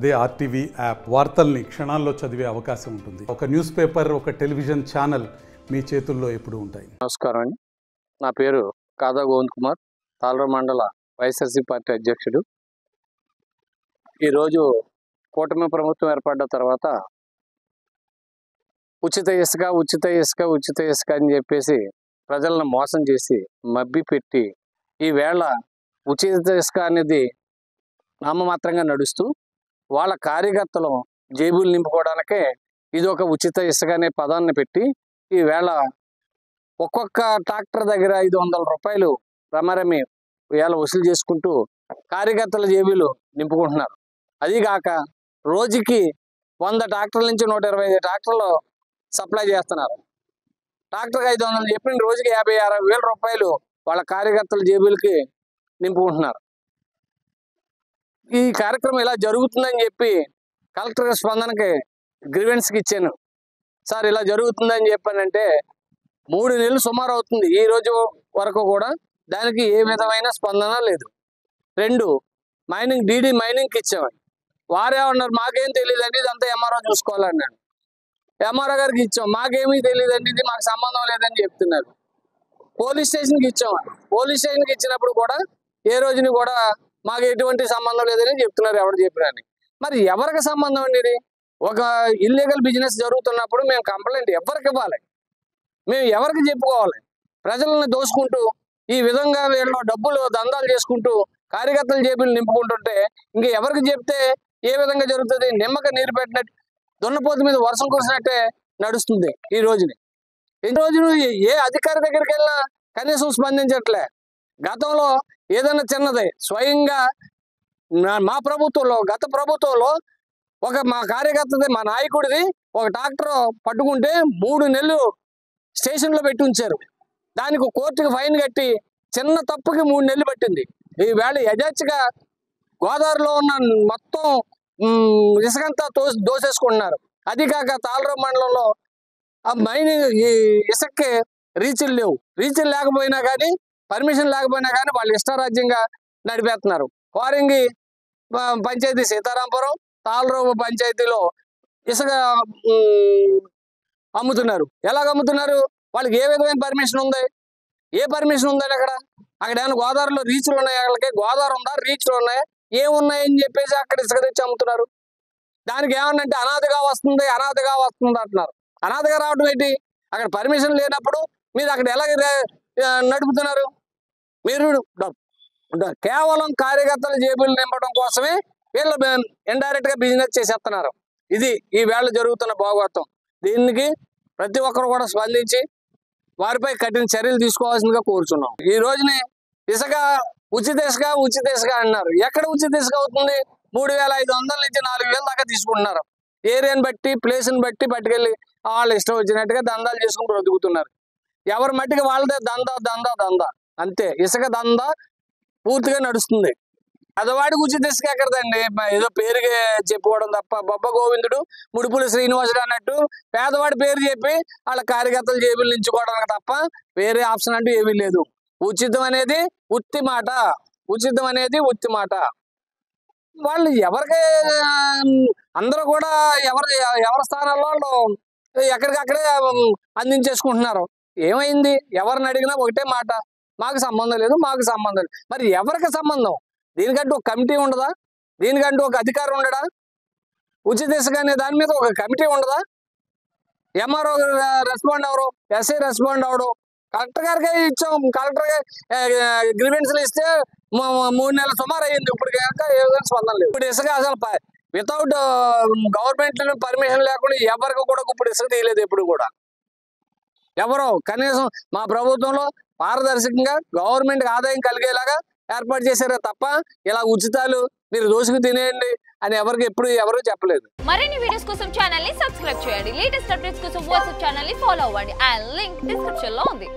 అదే RTV app వార్తల్ని క్షణాల్లో చదివే అవకాశం ఉంటుంది. ఒక న్యూస్ పేపర్, ఒక టెలివిజన్ ఛానల్ మీ చేతుల్లో ఎప్పుడూ ఉంటాయి. నమస్కారం అండి. నా పేరు కాదా గోవింద్ కుమార్, తాళ్ళూరు మండల వైఎస్ఆర్సీపీ పార్టీ అధ్యక్షుడు. ఈరోజు కూటమి ప్రభుత్వం ఏర్పడ్డ తర్వాత ఉచిత ఇసుక అని చెప్పేసి ప్రజలను మోసం చేసి మభ్య పెట్టి ఈవేళ ఉచిత ఇసుక అనేది నామమాత్రంగా నడుస్తూ వాళ్ళ కార్యకర్తలు జేబులు నింపుకోవడానికే ఇది ఒక ఉచిత ఇసుక అనే పదాన్ని పెట్టి ఈవేళ ఒక్కొక్క ట్రాక్టర్ దగ్గర 500 రూపాయలు రమారమి వేళ వసూలు చేసుకుంటూ కార్యకర్తల జేబులు నింపుకుంటున్నారు. అదిగాక రోజుకి 100 ట్రాక్టర్ల నుంచి 125 ట్రాక్టర్లు సప్లై చేస్తున్నారు. ట్రాక్టర్కి 500 చెప్పిన రోజుకి 50-60 వేల రూపాయలు వాళ్ళ కార్యకర్తల జేబులకి నింపుకుంటున్నారు. ఈ కార్యక్రమం ఇలా జరుగుతుందని చెప్పి కలెక్టర్ స్పందనకి గ్రీవెన్స్కి ఇచ్చాను. సార్ ఇలా జరుగుతుందని చెప్పానంటే 3 నెలలు సుమారు అవుతుంది, ఈ రోజు వరకు కూడా దానికి ఏ విధమైన స్పందన లేదు. 2 మైనింగ్ డీడీ మైనింగ్కి ఇచ్చామని వారేమన్నారు, మాకేం తెలియదండి ఇదంతా ఎంఆర్ఓ చూసుకోవాలన్నాడు. ఎంఆర్ఓ గారికి ఇచ్చాం, మాకేమీ తెలియదండి ఇది మాకు సంబంధం లేదని చెప్తున్నారు. పోలీస్ స్టేషన్కి ఇచ్చామని, పోలీస్ స్టేషన్కి ఇచ్చినప్పుడు కూడా ఏ రోజుని కూడా మాకు ఎటువంటి సంబంధం లేదని చెప్తున్నారు. ఎవరు చెప్పినని మరి ఎవరికి సంబంధం అండి? ఇది ఒక ఇల్లీగల్ బిజినెస్ జరుగుతున్నప్పుడు మేము కంప్లైంట్ ఎవరికి ఇవ్వాలి? మేము ఎవరికి చెప్పుకోవాలి? ప్రజలను దోసుకుంటూ ఈ విధంగా వీళ్ళు డబ్బులు దందాలు చేసుకుంటూ కార్యకర్తల జేబులు నింపుకుంటుంటే ఇంక ఎవరికి చెప్తే ఏ విధంగా జరుగుతుంది? నిమ్మక నీరు పెట్టినట్టు దున్నపోతు మీద వర్షం కురిసినట్టే నడుస్తుంది ఈ రోజుని. ఈ రోజును ఏ అధికారి దగ్గరికి వెళ్ళినా కనీసం స్పందించట్లే. గతంలో ఏదైనా చిన్నదే స్వయంగా మా ప్రభుత్వంలో, గత ప్రభుత్వంలో మా కార్యకర్తది, మా నాయకుడిది ఒక ట్రాక్టర్ పట్టుకుంటే 3 నెలలు స్టేషన్లో పెట్టి ఉంచారు. దానికి కోర్టుకి ఫైన్ కట్టి చిన్న తప్పుకి 3 నెలలు పట్టింది. ఈవేళ యజాచిగా గోదావరిలో ఉన్న మొత్తం ఇసుకంతా దోసేసుకుంటున్నారు. అది కాక తాళ్ళూరు మండలంలో ఆ మైనింగ్ ఈ ఇసుకకి రీచ్లు లేవు. రీచ్లు లేకపోయినా కానీ, పర్మిషన్ లేకపోయినా కానీ వాళ్ళు ఇష్టారాజ్యంగా నడిపేస్తున్నారు. కోరంగి పంచాయతీ సీతారాంపురం, తాళ్ళూరు పంచాయతీలో ఇసుక అమ్ముతున్నారు. ఎలాగ అమ్ముతున్నారు? వాళ్ళకి ఏ విధమైన పర్మిషన్ ఉంది? ఏ పర్మిషన్ ఉందని అక్కడ ఏమైనా గోదావరిలో రీచ్లు ఉన్నాయి? వాళ్ళకి గోదావరి ఉందా, రీచ్లు ఉన్నాయా, ఏమున్నాయని చెప్పేసి అక్కడ ఇసుక తెచ్చి అమ్ముతున్నారు. దానికి ఏమన్నంటే అనాథగా వస్తుంది అంటున్నారు. అనాథగా రావడం ఏంటి? అక్కడ పర్మిషన్ లేనప్పుడు మీరు అక్కడ ఎలా నడుపుతున్నారు? మీరు కేవలం కార్యకర్తల జేబులు నింపడం కోసమే వీళ్ళు ఇండైరెక్ట్ గా బిజినెస్ చేసేస్తున్నారు. ఇది ఈ వేళ జరుగుతున్న భాగవతం. దీనికి ప్రతి ఒక్కరు కూడా స్పందించి వారిపై కఠిన చర్యలు తీసుకోవాల్సిందిగా కోరుచున్నాం. ఈ రోజుని ఉచిత ఇసుక అన్నారు. ఎక్కడ ఉచిత ఇసుక అవుతుంది? 3,500 నుంచి 4,000 దాకా తీసుకుంటున్నారు. ఏరియాని బట్టి, ప్లేస్ని బట్టి పట్టుకెళ్ళి వాళ్ళు ఇష్టం వచ్చినట్టుగా దందాలు చేసుకుని బ్రతుకుతున్నారు. ఎవరి మట్టికి వాళ్ళదే దందా అంతే. ఇసుక దందా పూర్తిగా నడుస్తుంది. పేదవాడికి ఉచిత ఇసుక ఎక్కడదండి? ఏదో పేరుకి చెప్పుకోవడం తప్ప, బొబ్బ గోవిందుడు ముడుపులు శ్రీనివాసుడు అన్నట్టు పేదవాడి పేరు చెప్పి వాళ్ళ కార్యకర్తలు జేబులు నించుకోవడానికి తప్ప వేరే ఆప్షన్ అంటూ ఏమీ లేదు. ఉచితం అనేది ఉత్తి మాట. వాళ్ళు ఎవరికి అందరూ కూడా ఎవరి స్థానాల్లో వాళ్ళు ఎక్కడికక్కడే అందించేసుకుంటున్నారు. ఏమైంది? ఎవరిని అడిగినా ఒకటే మాట, మాకు సంబంధం లేదు. మరి ఎవరికి సంబంధం? దీనికంటూ ఒక కమిటీ ఉండదా? దీనికంటూ ఒక అధికారం ఉండడా? ఉచిత ఇసుక అనే దాని మీద ఒక కమిటీ ఉండదా? ఎంఆర్ఓ రెస్పాండ్ అవరు, ఎస్ఐ రెస్పాండ్ అవడు. కలెక్టర్ గారికే ఇచ్చాం. కలెక్టర్ గ్రీవెన్స్లు ఇస్తే 3 నెలల సుమారు అయ్యింది. ఇప్పుడు స్పందన లేదు. ఇప్పుడు ఇసుక అసలు వితౌట్ గవర్నమెంట్ పర్మిషన్ లేకుండా ఎవరికి కూడా ఇప్పుడు ఇసుక తీయలేదు. ఎప్పుడు కూడా ఎవరో కనీసం మా ప్రభుత్వంలో పారదర్శకంగా గవర్నమెంట్కి ఆదాయం కలిగేలాగా ఏర్పాటు చేశారే తప్ప ఇలా ఉచితాలు మీరు దోసుకు తినేయండి అని ఎవరు చెప్పలేదు. మరిన్ని వీడియోస్ కోసం ఛానల్ ని సబ్స్క్రైబ్ చేయండి. లేటెస్ట్ అప్డేట్స్ కోసం వాట్సాప్ ఛానల్ ని ఫాలో అవ్వండి. ఆ లింక్ డిస్క్రిప్షన్ లో ఉంది.